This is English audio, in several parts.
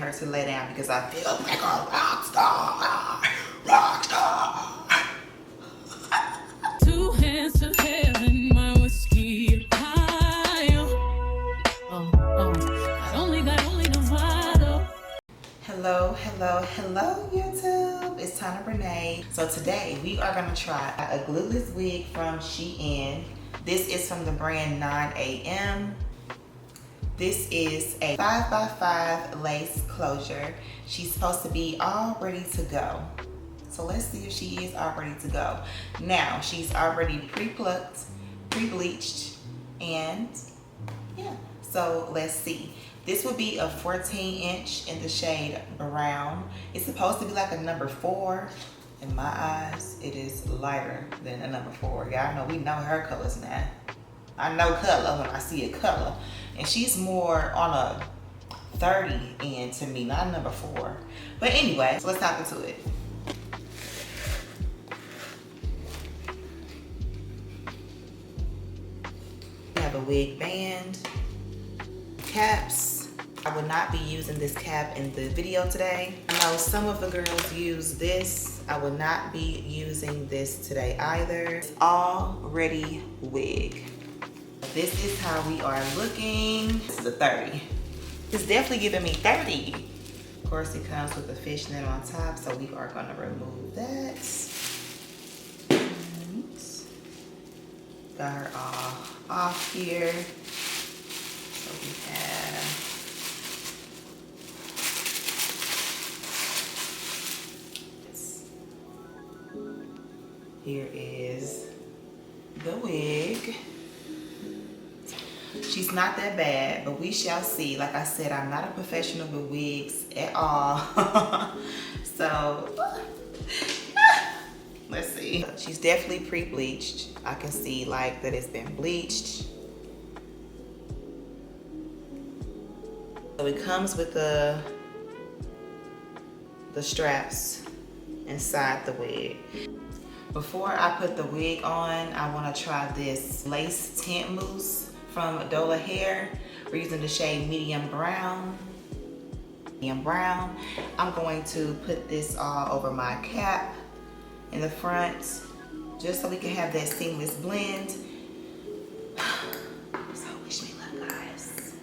Her to lay down because I feel like a rock star. Rock star. Two hands to heaven, my whiskey high. I only got the bottle. Hello, hello, hello YouTube. It's Tana Brene. So today we are gonna try a glueless wig from SHEIN. This is from the brand 9AM. This is a 5x5 lace closure. She's supposed to be all ready to go. So let's see if she is all ready to go. Now, she's already pre-plucked, pre-bleached, and yeah, so let's see. This would be a 14-inch in the shade brown. It's supposed to be like a number 4. In my eyes, it is lighter than a number 4. Y'all know, we know her colors now. I know color when I see a color. And she's more on a 30 end to me, not a number 4. But anyway, so let's hop into it. We have a wig band, caps. I will not be using this cap in the video today. I know some of the girls use this. I will not be using this today either. It's all ready wig. This is how we are looking. This is a 30. It's definitely giving me 30. Of course, it comes with a fishnet on top, so we are gonna remove that. And got her all off here. So we have this. Here is the wig. She's not that bad, but we shall see. Like I said, I'm not a professional with wigs at all. So, let's see. She's definitely pre-bleached. I can see like that it's been bleached. So it comes with the straps inside the wig. Before I put the wig on, I want to try this lace tint mousse from Dola Hair. We're using the shade medium brown. I'm going to put this all over my cap in the front, just so we can have that seamless blend. So wish me luck, guys.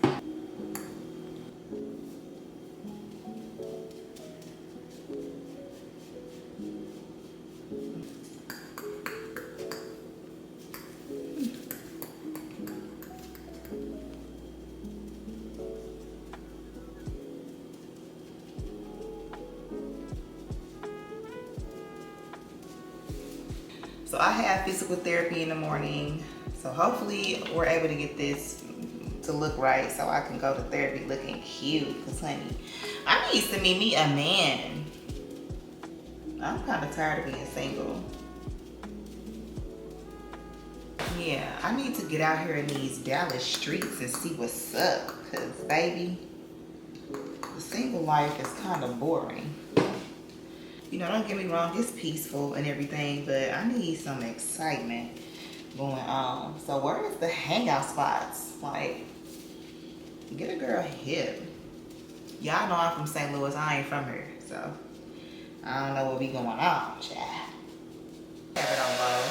So I have physical therapy in the morning. So hopefully we're able to get this to look right so I can go to therapy looking cute. Cause honey, I need to meet me a man. I'm kind of tired of being single. Yeah, I need to get out here in these Dallas streets and see what's up. Cause baby, the single life is kind of boring. You know, don't get me wrong, it's peaceful and everything, but I need some excitement going on. So where is the hangout spots? Like, get a girl hip. Y'all know I'm from St. Louis, I ain't from here, so I don't know what be going on, child. Have it on low.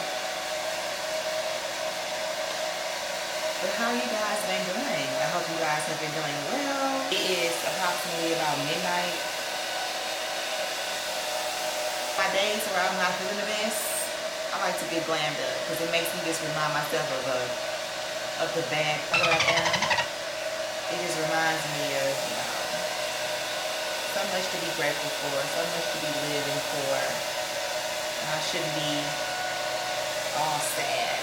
But how you guys been doing? I hope you guys have been doing well. It is approximately about midnight. My days where I'm not feeling the best, I like to get glammed up because it makes me just remind myself of the bad color I am. It just reminds me of, you know, so much to be grateful for, so much to be living for. And I shouldn't be all sad.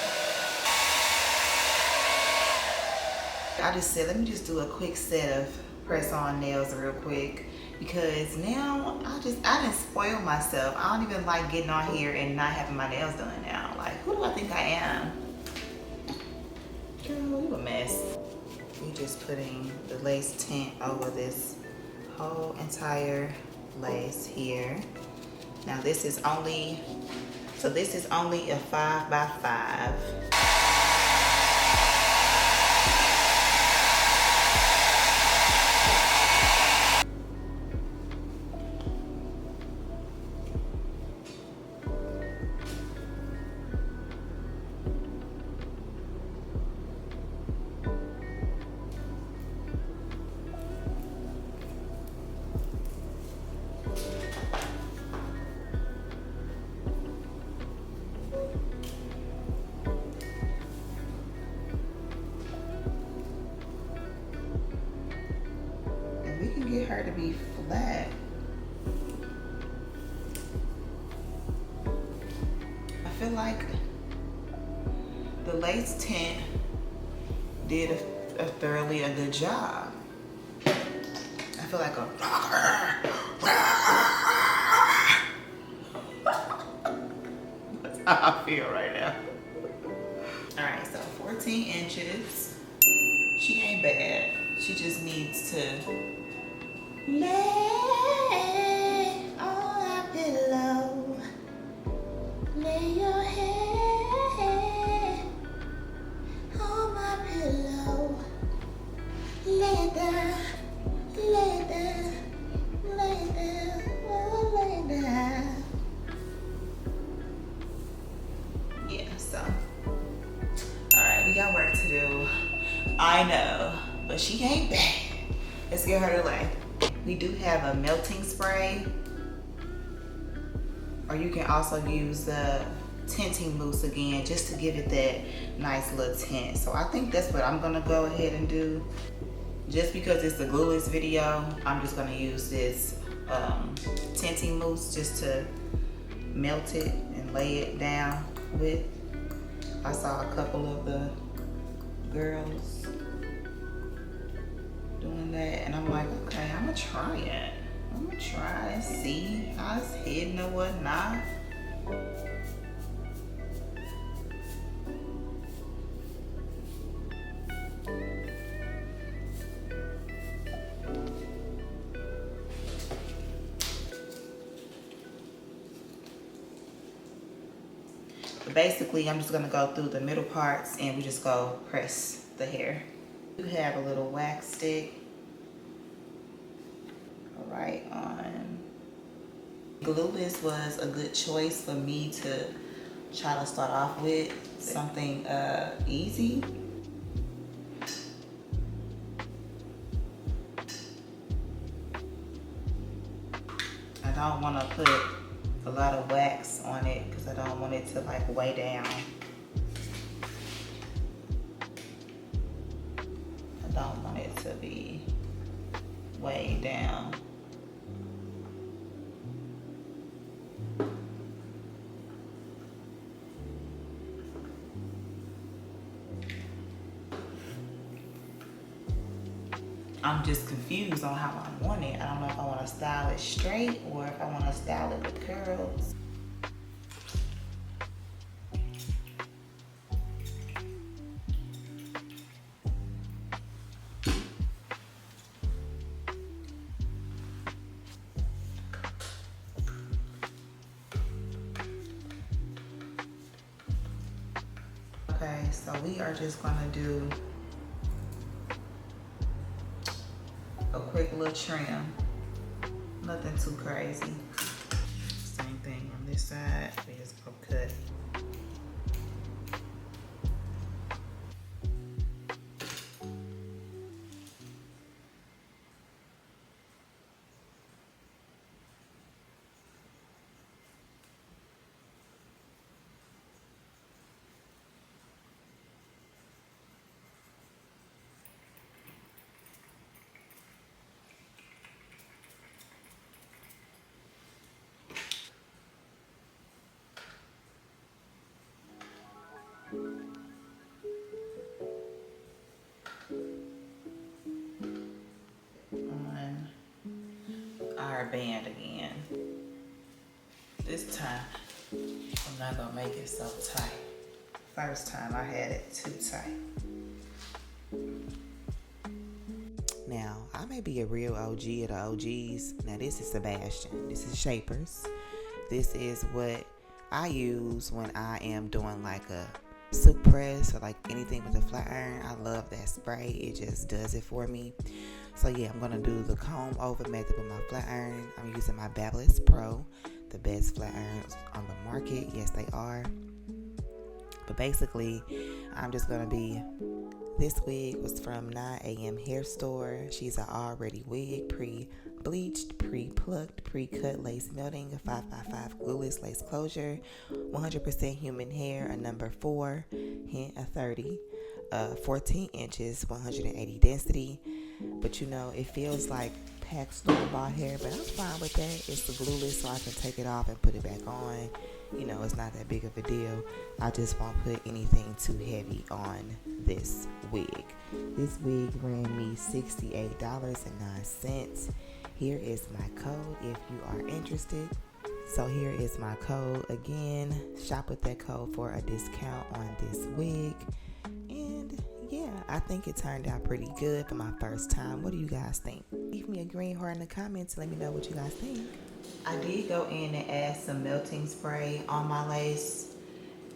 I just said, let me just do a quick set of press-on nails real quick. Because now I didn't spoil myself. I don't even like getting on here and not having my nails done now. Like, who do I think I am? Girl, you a mess. We just putting the lace tint over this whole entire lace here. Now this is only a 5x5. get her to be flat. I feel like the lace tint did a thoroughly a good job. I feel like that's how I feel right now. All right, so 14 inches. She ain't bad. She just needs to lay on a pillow. Lay your head on my pillow. Lay it down, lay it down, lay it down, oh, lay it down. Yeah, so. Alright, we got work to do. I know, but she ain't bad. Let's get her to lay. We do have a melting spray, or you can also use the tinting mousse again just to give it that nice little tint. So I think that's what I'm gonna go ahead and do. Just because it's a glueless video, I'm just gonna use this tinting mousse just to melt it and lay it down with. I saw a couple of the girls doing that, and I'm like, okay, I'm gonna try it. I'm gonna try and see how it's hidden or whatnot. But basically, I'm just gonna go through the middle parts and we just go press the hair. You have a little wax stick right on. Glueless was a good choice for me to try to start off with something easy. I don't want to put a lot of wax on it because I don't want it to like weigh down. I don't want it to be weighed down. I'm just confused on how I want it. I don't know if I want to style it straight or if I want to style it with curls. Okay, so we are just gonna do a quick little trim, nothing too crazy. Same thing on this side, we just go cut. On our band again. This time, I'm not gonna make it so tight. First time I had it too tight. Now, I may be a real OG of the OGs. Now, this is Sebastian. This is Shapers. This is what I use when I am doing like a silk press or like anything with a flat iron. I love that spray. It just does it for me. So yeah, I'm gonna do the comb over method with my flat iron. I'm using my Budget Pro, the best flat irons on the market. Yes, they are. But basically, I'm just gonna be. This wig was from 9AM Hair Store. She's an already wig, pre-bleached, pre-plucked, pre-cut lace melting, a 5x5 glueless lace closure, 100% human hair, a number 4, hint a 30, 14 inches, 180 density. But you know, it feels like hack store-bought hair, but I'm fine with that. It's the glueless, so I can take it off and put it back on. You know, it's not that big of a deal. I just won't put anything too heavy on this wig. This wig ran me $68.09. Here is my code if you are interested. So here is my code again. Shop with that code for a discount on this wig. And yeah, I think it turned out pretty good for my first time. What do you guys think? Leave me a green heart in the comments. Let me know what you guys think. I did go in and add some melting spray on my lace.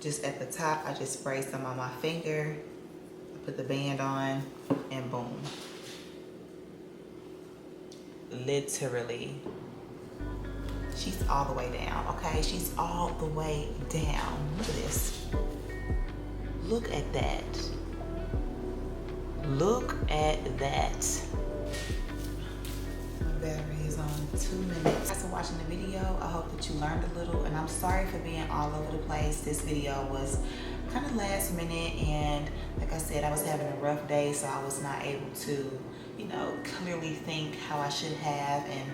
Just at the top, I just sprayed some on my finger. I put the band on and boom. Literally. She's all the way down, okay? She's all the way down. Look at this. Look at that. Look at that. My battery is on 2 minutes. Thanks for watching the video. I hope that you learned a little, and I'm sorry for being all over the place. This video was kind of last minute, and like I said, I was having a rough day, so I was not able to, you know, clearly think how I should have and,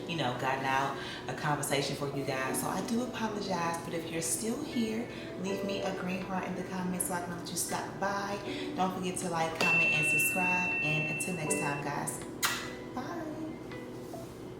you know, gotten out a conversation for you guys. So I do apologize, but if you're still here, leave me a green heart in the comments so I can know that you stopped by. Don't forget to like, comment, and subscribe. And until next time, guys.